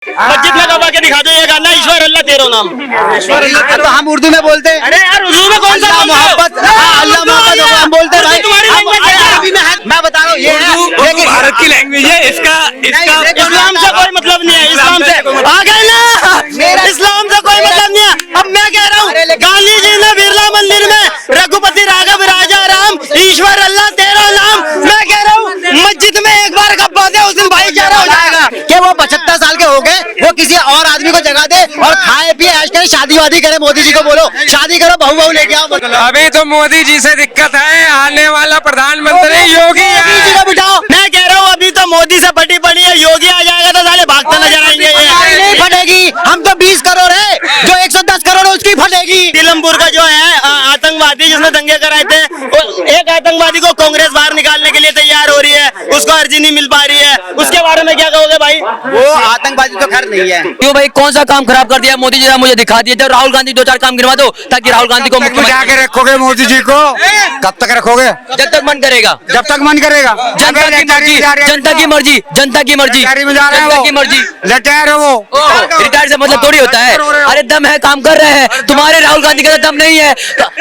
मस्जिद में दबा के दिखा दो ये गाना ईश्वर अल्लाह तेरो नाम। ईश्वर अल्लाह तो हम उर्दू में बोलते हैं। अरे यार उर्दू में कौन सा मोहब्बत, अल्लाह मोहब्बत हम बोलते हैं भाई। तुम्हारी लैंग्वेज है। मैं बता रहा हूँ ये उर्दू भारत की लैंग्वेज है। इसका इस्लाम से कोई मतलब नहीं है। इस्लाम से आ गए ना, इस्लाम से कोई मतलब नहीं है। अब मैं कह रहा हूँ गांधी जी ने बिरला मंदिर में रघुपति राघव राजा राम ईश्वर अल्लाह तेरा नाम, मैं कह रहा हूँ मस्जिद में एक बार गप्पा दे उस दिन भाईचारा हो जाएगा। कि वो 75 साल के हो गए, वो किसी और आदमी को जगा दे और खाए पिए ऐश करें, शादी वादी करे। मोदी जी को बोलो शादी करो, बहू बहू लेके आओ। अभी तो मोदी जी से दिक्कत है, आने वाला प्रधानमंत्री योगी जी को बिठाओ। मैं कह रहा हूँ अभी तो मोदी से बटी पड़ी है, योगी आ जाएगा तो साले भागते नजर आएंगे। नहीं फटेगी, हम तो 20 करोड़ है, जो 110 करोड़ है उसकी फटेगी। नीलमपुर का जो है आतंकवादी जिसने दंगे कराए थे, एक आतंकवादी को कांग्रेस बाहर निकालने के लिए तैयार हो रही है, उसको अर्जी नहीं मिल पा रही है, उसके बारे में क्या कहोगे भाई? वो आतंकवादी तो खैर नहीं है। क्यों भाई, कौन सा काम खराब कर दिया मोदी जी ने? मुझे दिखा दिया। जब राहुल गांधी 2-4 काम गिनवा दो ताकि राहुल गांधी को मुख्यमंत्री रखोगे मोदी जी को? कब तक रखोगे? जब तक मन करेगा, जब तक मन करेगा। जनता की मर्जी, जनता की मर्जी, जनता की मर्जी, जनता की मर्जी। रिटायर है वो, रिटायर से मतलब थोड़ी होता है। अरे दम है, काम कर रहे हैं। तुम्हारे राहुल गांधी का दम नहीं है,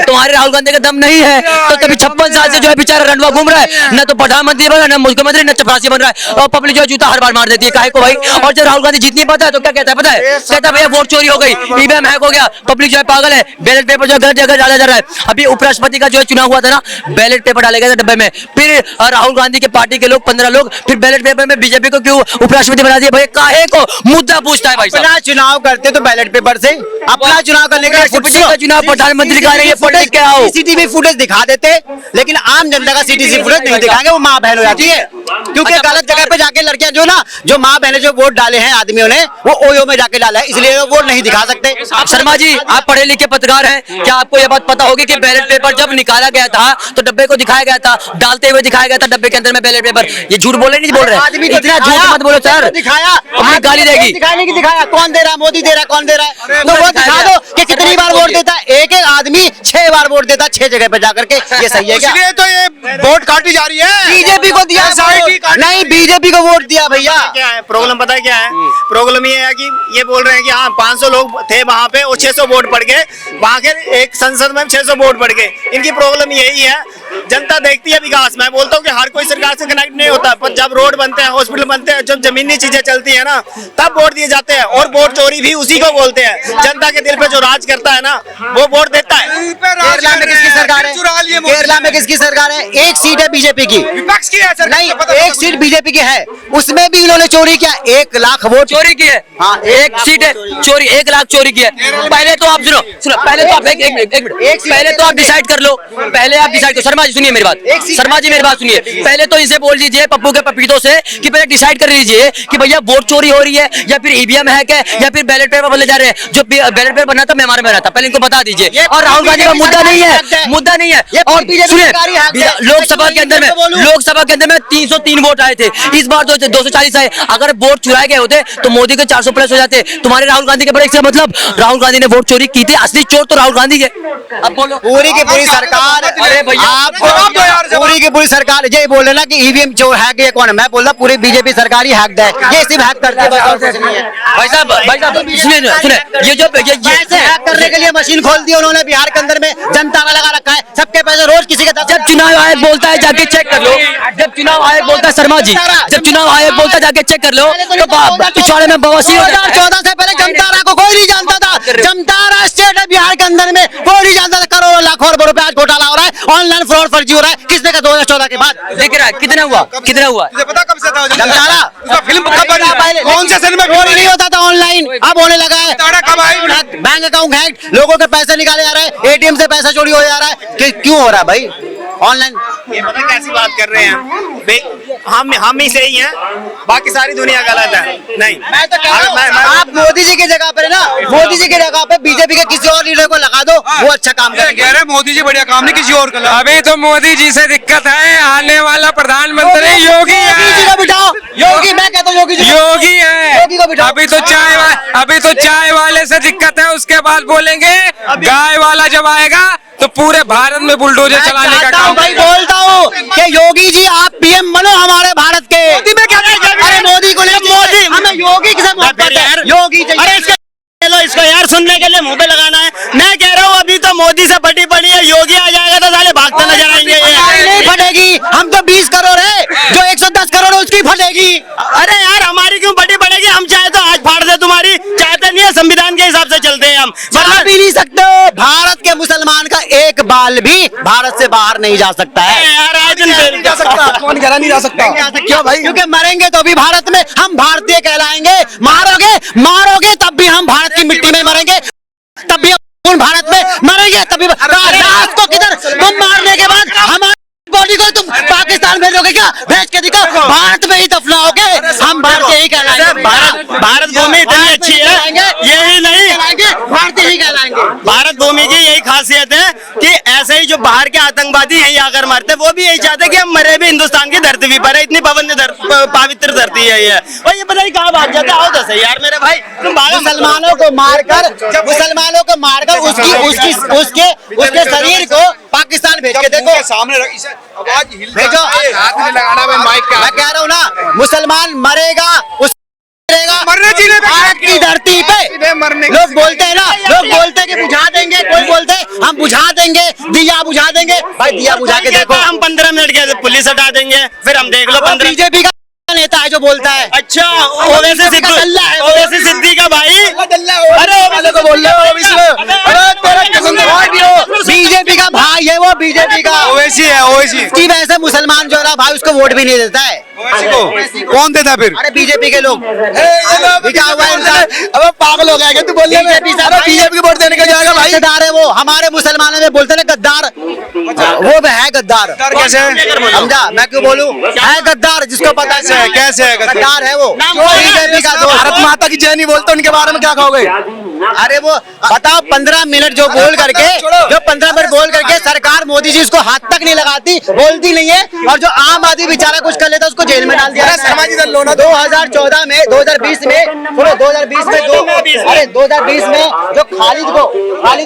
तुम्हारे राहुल गांधी का दम नहीं है तो तभी 56 साल से जो है बेचारा रंडवा घूम रहा है, न तो प्रधानमंत्री बन रहा है, न मुख्यमंत्री, न चपरासी बन रहा है, और पब्लिक जो है जूता हर बार मार देती है। काहे को भाई? और जब राहुल गांधी जीत नहीं पाता है तो क्या कहता है पता है? कहता है भैया वोट चोरी हो गई, ईवीएम हैक हो गया, पब्लिक जो है पागल है, बैलेट पेपर जो है गलत जगह डाला जा रहा है। अभी उपराष्ट्रपति का जो है चुनाव हुआ था ना, बैलेट पेपर डाले गए थे डब्बे में, फिर राहुल गांधी के पार्टी के लोग 15 लोग फिर बैलेट पेपर में बीजेपी को क्यों उपराष्ट्रपति बना दिया? भाई काहे को मुद्दा पूछता है भाई साहब। अपना चुनाव करते तो बैलेट पेपर से, अपना चुनाव करने का चुनाव प्रधानमंत्री का नहीं है, पॉलिटिक्स क्या हो? सीसीटीवी फुटेज दिखा देते, लेकिन आम जनता का सीसीटीवी फुटेज नहीं दिखाएंगे, वो माँ बहन हो जाती है। क्योंकि गलत जगह पे जाके लड़कियां जो ना, जो माँ बहने जो वोट डाले हैं आदमियों ने, वो ओयो में जाके डाला है, इसलिए वो वोट नहीं दिखा सकते। शर्मा जी, आप पढ़े लिखे पत्रकार हैं, क्या आपको यह बात पता होगी कि बैलेट पेपर जब निकाला गया था तो डब्बे को दिखाया गया था, डालते हुए दिखाया गया था डब्बे के अंदर में बैलेट पेपर? ये झूठ बोले नहीं बोल रहे? आदमी को इतना झूठ मत बोलो सर, दिखाया, अपनी गाली देगी। दिखाने की दिखाया, कौन दे रहा है? मोदी दे रहा है, कौन दे रहा है? तो वो दिखा दो कि कितनी बार वोट देता है। एक एक आदमी 6 बार वोट देता है, 6 जगह पे जाकर के। ये सही है क्या? इसलिए तो ये वोट काटी जा रही है। बीजेपी को दिया, नहीं बीजेपी को वोट दिया भैया। क्या है प्रॉब्लम? पता है क्या है प्रॉब्लम? ये है कि ये बोल रहे हैं कि हाँ 500 लोग थे वहाँ पे और 600 वोट पड़ गए, वहाँ के एक संसद में 600 वोट पड़ गए। इनकी प्रॉब्लम यही है, जनता देखती है विकास। मैं बोलता हूँ कि हर कोई सरकार से कनेक्ट नहीं होता, पर जब रोड बनते हैं, हॉस्पिटल बनते हैं, जब जमीनी चीजें चलती है ना, तब वोट दिए जाते हैं। और वोट चोरी भी उसी को बोलते हैं। जनता के दिल पे जो राज करता है ना, वो वोट देता है। केरला में किसकी सरकार है? केरला में किसकी सरकार है? एक सीट है बीजेपी की, विपक्ष की है सर। नहीं एक सीट बीजेपी की है, उसमें भी इन्होंने चोरी किया, 1 लाख वोट चोरी की है। हाँ, एक सीट है चोरी, 1 लाख चोरी की है। पहले तो आप सुनो, पहले तो आप एक मिनट पहले तो आप डिसाइड कर लो, पहले आप डिसाइड करो। शर्मा जी सुनिए मेरी बात, शर्मा जी मेरी बात सुनिए। पहले तो इनसे बोल दीजिए, पप्पू के पपीतों से, कि पहले डिसाइड कर लीजिए कि भैया वोट चोरी हो रही है या फिर ईवीएम हैक है या फिर बैलेट पेपर बदले जा रहे हैं। जो बैलेट पेपर बना था मैं हमारे में रहा था, पहले इनको बता दीजिए। और राहुल गांधी का मुद्दा नहीं है, मुद्दा नहीं है। और सुनिए, लोकसभा के अंदर में 303 वोट आए थे, इस बार 240 आए। अगर वोट चुराए गए होते तो मोदी के 400 प्लस हो जाते। तुम्हारे राहुल गांधी के बड़े से मतलब राहुल गांधी ने वोट चोरी की थी, असली चोर तो राहुल गांधी है। अब बोलो, पूरी की पूरी सरकार, अरे भैया पूरी की पूरी सरकार ये बोल रहे ना कि ईवीएम चोर हैक ये कौन है? मैं बोल रहा पूरी बीजेपी सरकार ही हैक है, ये सिर्फ हैक करती है, बस और कुछ नहीं है। भाई साहब सुनिए, ये जो पैसे हैक करने के लिए मशीन खोल दी उन्होंने बिहार के अंदर में, जनता का लगा रखा है, सबके पैसे रोज किसी के। जब चुनाव आयोग बोलता है जाके चेक कर लो, जब चुनाव आयोग बोलता है, शर्मा जी जब चुनाव आयोग बोलता है जाके चेक कर लो, तो पिछवाड़े में बवासीर 2014 से पहले जमतारा को कोई नहीं जानता था। जमतारा स्टेट है बिहार के अंदर में, कोई नहीं जानता था। करोड़ों लाखों अरबों रुपए आज घोटाला हो रहा है, ऑनलाइन फ्रॉड फर्जी हो रहा है। किसने का 2014 के बाद देख रहा है कितना हुआ, कितना हुआ? पता कब से था जमतारा? फिल्म कब बनी? पहले कौन से सन में चोरी नहीं होता था, ऑनलाइन अब होने लगा है। कब आई? बैंक अकाउंट हैक, लोगों के पैसे निकाले जा रहे हैं, एटीएम से पैसा चोरी हो जा रहा है। क्यों हो रहा है भाई ऑनलाइन? ये पता कैसी बात कर रहे हैं, हम ही सही हैं, बाकी सारी दुनिया गलत है। नहीं मैं तो कह रहा हूं, आप मोदी जी की जगह पर ना, मोदी जी की जगह पे बीजेपी के किसी और लीडर को लगा दो, वो अच्छा काम करेंगे। कह रहे मोदी जी बढ़िया काम नहीं, किसी और का। अभी तो मोदी जी से दिक्कत है, आने वाला प्रधानमंत्री योगी योगी जी को बिठाओ, योगी, मैं कहता हूँ योगी जी योगी है। योगी को बिठाओ। अभी तो चाय वाले से दिक्कत है, उसके बाद बोलेंगे गाय वाला जब आएगा तो पूरे भारत में बुलडोजर मैं चलाने का चाहता हूं काम भाई, बोलता हूँ कि योगी जी आप पीएम बनो हमारे भारत के। मोदी में क्या अरे मोदी को नहीं, मोदी हमें योगी से मोहब्बत है, योगी अरे इसको यार सुनने के लिए मुंह पे लगाना है। मैं कह रहा हूँ अभी तो मोदी से पटी पड़ी है, योगी आ जाएगा तो साले भागते नजर आएंगे ये। नहीं फटेगी, हम तो 20 करोड़ है, जो 110 करोड़ है उसकी फटेगी। अरे यार हमारी क्यों पटी पड़ेगी, हम चाहे तो आज फाड़ दे तुम्हारी, चाहते नहीं है, संविधान के हिसाब से चलते हैं हम। जा भी नहीं सकते हो, भारत के मुसलमान का एक बाल भी भारत से बाहर नहीं जा सकता है। यार आज नहीं जा सकता, कौन कह रहा नहीं जा सकता? क्यों भाई? क्योंकि मरेंगे तो भी भारत में हम भारतीय कहलाएंगे, मारोगे तब भी हम भारत की मिट्टी में मरेंगे, तब भी हम भारत में मरेंगे, तभी लाश को किधर तुम मारने के बाद हमारे बॉडी को तुम पाकिस्तान भेजोगे क्या? भेज के दिखाओ, भारत में ही दफनाओगे, हम भारतीय ही कहलाएंगे। भारत भूमि इतनी अच्छी है, यही नहीं भारतीय ही कहलाएंगे। भारत भूमि की यही खासियत है कि ऐसे ही जो बाहर के आतंकवादी यही आकर मरते, वो भी यही चाहते कि हम मरे भी हिंदुस्तान की धरती भी पर है, इतनी पवित्र धरती है ये। और ये पता नहीं कहाँ भाग जाता, आओ तो सही यार मेरे भाई, तुम भागो। मुसलमानों को मारकर उसके शरीर को पाकिस्तान भेज के देखो, सामने आवाज भेजो। हाथ नहीं लगाना मैं माइक का। मैं कह रहा हूँ ना, मुसलमान मरेगा, मरने जीने पे भारत की धरती पे मरने लोग बोलते हैं ना, लोग बोलते हैं कि बुझा देंगे, कोई बोलते हैं हम बुझा देंगे, दिया बुझा देंगे। भाई दिया बुझा के देखो, हम 15 मिनट के पुलिस हटा देंगे, फिर हम देख लो 15। बीजेपी का नेता है जो बोलता है। अच्छा ओवैसी सिद्दी का भाई, अरे वाले को बोल रहे हो, बीजेपी का भाई है वो, बीजेपी का ओवैसी है, ओवैसी की वजह से मुसलमान जो है ना भाई उसको वोट भी नहीं देता है। कौन देता फिर? अरे बीजेपी के लोग बिका हुआ इंसान। अब पागल हो गया क्या तू बोलने में? बीजेपी को वोट देने का जाएगा भाई, गद्दार है वो, हमारे मुसलमानों में बोलते हैं ना गद्दार, वो भी है गद्दार। कैसे है? समझा मैं क्यों बोलूं? है गद्दार, जिसको पता है कैसे है गद्दार है वो, बीजेपी का। भारत माता की जय नहीं बोलते, उनके बारे में क्या कहोगे? अरे वो बताओ 15 मिनट जो बोल करके, जो 15 मिनट बोल करके सरकार मोदी जी उसको हाथ तक नहीं लगाती, बोलती नहीं है, और जो आम आदमी बेचारा कुछ कर लेता उसको जेल में डाल दिया। समाजी दल लोना 2014 में 2020 में 2020 में जो खालिद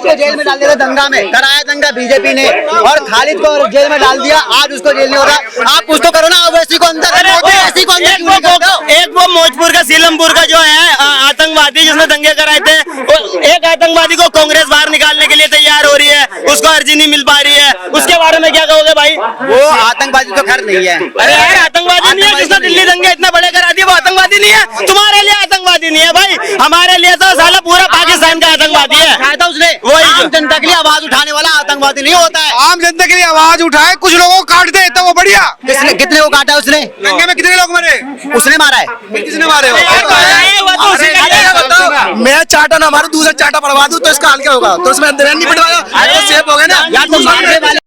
को जेल में डाल दिया था, दंगा में कराया दंगा बीजेपी ने, और खालिद को जेल में डाल दिया, आज उसको जेल नहीं हो रहा। आप कुछ तो करो ना, ओवैसी को अंदर, ओवैसी को अंदर क्यों नहीं करते हो? एक वो मौजपुर का सीलमपुर का जो है आतंकवादी जिसने दंगे कराए थे, एक आतंकवादी को कांग्रेस बाहर निकालने के लिए तैयार हो रही है, उसको अर्जी नहीं मिल पा रही है, उसके बारे में क्या कहोगे भाई? वो आतंकवादी तो खैर नहीं है। अरे यार आतंकवादी नहीं है, जिसने दिल्ली दंगे इतना बड़े करा दिए वो आतंकवादी नहीं है। तुम्हारे लिए आतंकवादी नहीं है भाई, हमारे लिए तो साला पूरा पाकिस्तान का आतंकवादी है। था उसने वही आम जनता के लिए आवाज उठाने वाला आतंकवादी नहीं होता है। आम जनता के लिए आवाज उठाए, कुछ लोगों को काट दे तो वो बढ़िया। कितने को काटा उसने? दंगे में कितने लोग मरे? उसने मारा है। किसने मारे हो? मैं चाटा ना मारू, दूसरा चाटा पड़वा दूं तो इसका हाल क्या होगा? तो उसमें अंदर नहीं पिटवाया, अरे सेफ हो गए ना यार तुम मारने वाले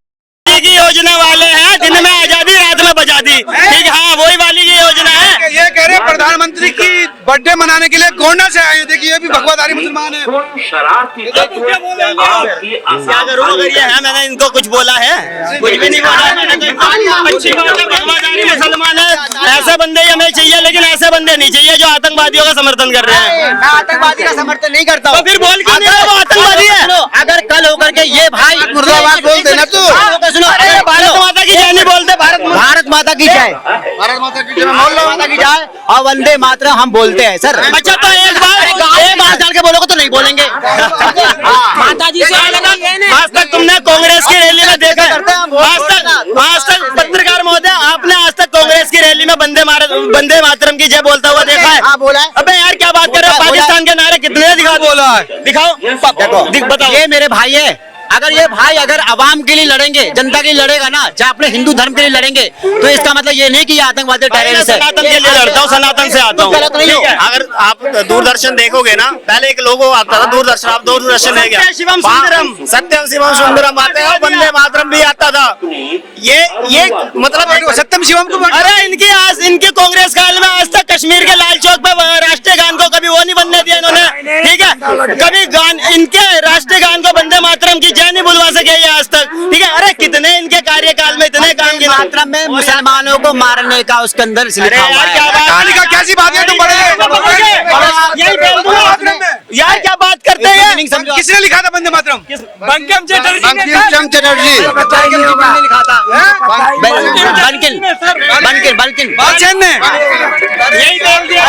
की योजना वाले हैं, दिन में आजादी रात में बजादी, ठीक है? हाँ वही वाली की योजना है। ये कह रहे हैं प्रधानमंत्री की बर्थडे मनाने के लिए गोंडा से आए। देखिए ये भी भगवादारी मुसलमान है। क्या करूं अगर ये है? मैंने इनको कुछ बोला है? कुछ भी नहीं बोला है मैंने। अच्छी बात है, भगवादारी मुसलमान है, ऐसे बंदे ही हमें चाहिए, लेकिन ऐसे बंदे नहीं चाहिए जो आतंकवादियों का समर्थन कर रहे हैं। मैं आतंकवादी का समर्थन नहीं करता हूँ। तो फिर बोल क्यों नहीं रहे वो आतंकवादी है? अगर कल होकर के ये भाई मुर्दाबाद बोल देना तू। सुनो, अरे भारत माता की जय नहीं बोलते, भारत माता की जय, भारत माता की जय, माता की जय और वंदे मातरम हम बोलते हैं सर। अच्छा तो एक बार डाल के बोलोगे तो नहीं बोलेंगे। माता जी से आज तक तुमने कांग्रेस की रैली में देखा है? आज तक पत्रकार महोदय आपने आज तक कांग्रेस की रैली में वंदे मातरम की जय बोलता हुआ देखा है? हाँ बोला है। अबे यार क्या बात कर रहे हो? पाकिस्तान के नारे कितने दिखा बोला है? दिखाओ, बताओ। ये मेरे भाई है, अगर ये भाई अगर आवाम के लिए लड़ेंगे, जनता के लिए लड़ेगा ना, चाहे अपने हिंदू धर्म के लिए लड़ेंगे, तो इसका मतलब ये नहीं कि ये आतंकवादी टेररिस्ट है। सनातन के लिए लड़ता हूँ, सनातन से आता हूँ। गलत नहीं हो। अगर आप दूरदर्शन देखोगे ना, पहले एक लोगो आता था दूरदर्शन, आप दूरदर्शन है क्या? शिवम सुंदरम, सत्यम शिवम सुंदरम आते हैं, वंदे मातरम भी आता था। ये मतलब सत्यम शिवम को अरे इनके कांग्रेस काल में आज तक कश्मीर के लाल चौक पे राष्ट्रीय गान को कभी वो नहीं बनने दिया इन्होंने, ठीक है? कभी गान इनके राष्ट्रीय गान को वंदे मातरम की जय नहीं बुलवा सके ये आज तक, ठीक है? अरे कितने इनके कार्यकाल में इतने काम की मातरम में मुसलमानों को मारने का उसके अंदर लिखा हुआ है। कैसी बात है? तुम बड़े यही बोल दूंगा आपने। यार क्या बात करते हैं? किसने लिखा था वंदे मातरम? बंकिम चटर्जी ने बंकिम चंद्र चटर्जी लिखा था बल्किन बच्चन ने यही बोल दिया।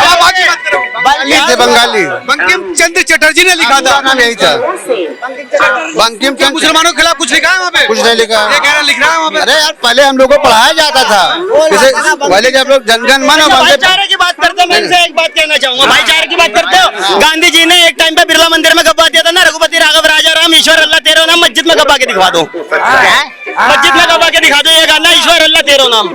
बंगाली बंकिम चंद्र चटर्जी ने लिखा था। नाम यही था बंकिम चंद्र। मुसलमानों के खिलाफ कुछ लिखा है वहाँ पे? कुछ नहीं लिखा। ये कह रहा लिख रहा है वहाँ पे। अरे यार पहले हम लोग को पढ़ाया जाता था, जैसे पहले जब लोग जन मन और वंदे भाईचारे की बात करते हो, मैं इनसे एक बात कहना चाहूंगा। भाईचारे की बात करते हो, गांधी जी ने एक टाइम पे बिरला मंदिर में गब्बा दिया था ना, रघुपति राघव राजा राम ईश्वर अल्लाह तेरो नाम, मस्जिद में गब्बा के दिखा दो, मस्जिद में गब्बा के दिखा दो ये गाना, ईश्वर अल्लाह तेरो नाम।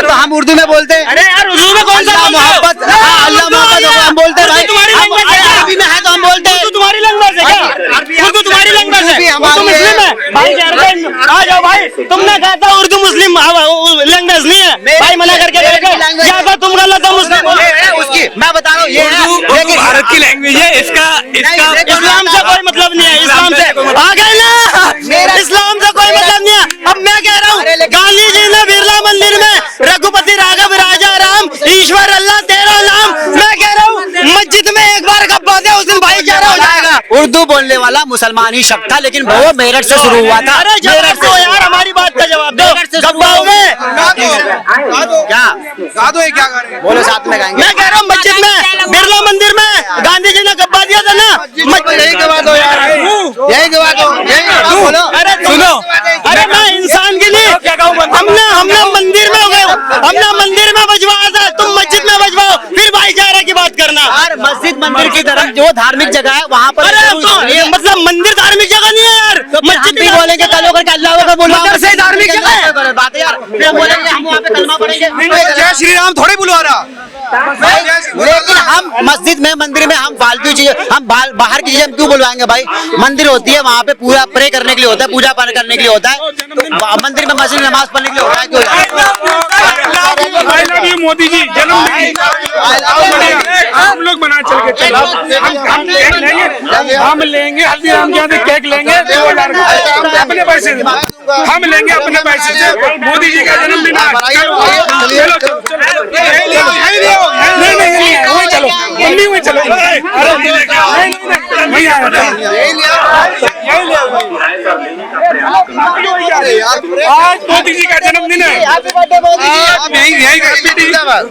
तो हम उर्दू में बोलते हैं। अरे यार उर्दू में कौन सा मोहब्बत अल्लाह मोहब्बत हम बोलते हैं भाई। तुम्हारी लैंग्वेज है क्या? अरबी में है तो हम बोलते हैं। तुम्हारी लैंग्वेज है क्या? उर्दू तुम्हारी लैंग्वेज है? उर्दू मुस्लिम है भाई, आ जाओ भाई। तुमने कहा था उर्दू मुस्लिम लैंग्वेज नहीं है भाई, मना करके देखो, या तो तुम गलत हो मुस्लिम उसकी मैं बता रहा हूँ ये उर्दू भारत की लैंग्वेज है, इसका इस्लाम से कोई मतलब नहीं है, इस्लाम से आ गए ना, इस्लाम से कोई मतलब नहीं है। अब मैं कह रहा हूँ गांधी जी ने बिरला मंदिर में रघुपति राघव राजा राम ईश्वर अल्लाह तेरा नाम, मैं कह रहा हूँ मस्जिद में एक बार गब्बा दे उस दिन भाईचारा हो जाएगा। उर्दू बोलने वाला मुसलमान ही शब्द था, लेकिन वो मेरठ से शुरू हुआ था। अरे जवाब दो यार, हमारी बात का जवाब दो। गब्बाओं में क्या गा दो, ये क्या गा रहे हैं? बोलो साथ में गाएंगे। मैं कह रहा हूँ मस्जिद में बिरला मंदिर में गांधी जी ने गब्बा दिया था ना, यही गवा दो यार, यही गवा दो, यही गवा दो। बोलो अरे सुनो, अरे मैं इंसान के लिए हमने मंदिर में हमने मंदिर में बजवाया था, तुम मस्जिद में बजवाओ, फिर भाईचारे की बात करना। यार मस्जिद मंदिर की तरफ जो धार्मिक जगह है वहाँ पर अरे तो ये मतलब मंदिर धार्मिक जगह नहीं है यार, मस्जिद भी बोलेंगे कल होकर के अल्लाह का बोलो, मदरसे ही धार्मिक जगह है। बात है यार, फिर हम बोलेंगे हम वहाँ पे कलमा पढ़ेंगे। जय श्री राम थोड़ी बुलवा रहा। लेकिन हम मस्जिद में मंदिर में हम फालतू चीजें, हम बाहर की चीजें हम क्यों बुलवाएंगे भाई? मंदिर होती है वहाँ पे पूरा प्रे करने के लिए होता है, पूजा पाठ करने के लिए होता है, तो मंदिर में मस्जिद में नमाज पढ़ने के लिए होता है। I love you Modi ji, जन्मदिन हम लोग बना चल के चलो, हम लेंगे हल्दीराम के यहाँ से केक लेंगे 2000 का अपने पैसे से, हम लेंगे अपने पैसे से। मोदी जी का जन्मदिन है, नहीं वही चलो, मम्मी वही चलो, आज मोदी जी का जन्मदिन है,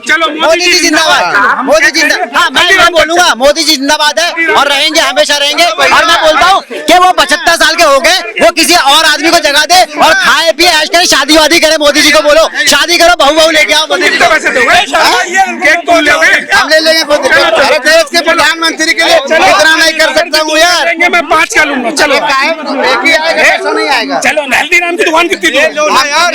चलो मोदी जी जिंदाबाद, मोदी जी जिंदाबाद। हाँ मैं बोलूंगा मोदी जी जिंदाबाद है और रहेंगे, हमेशा रहेंगे। और मैं बोलता हूँ कि वो 75 साल के हो गए, वो किसी और आदमी को जगह दे और खाए पिए ऐश करें, शादी वादी करे। मोदी जी को बोलो शादी करो, बहू लेके आओ, मोदी जी को केक तो हम ले लेंगे। भारत देश के प्रधानमंत्री के लिए इतना नहीं कर सकता हूँ यार, मैं 5 का लूंगा। चलो एक ही आएगा, ऐसा नहीं आएगा। चलो हल्दीराम की दुकान कितनी दूर है? यार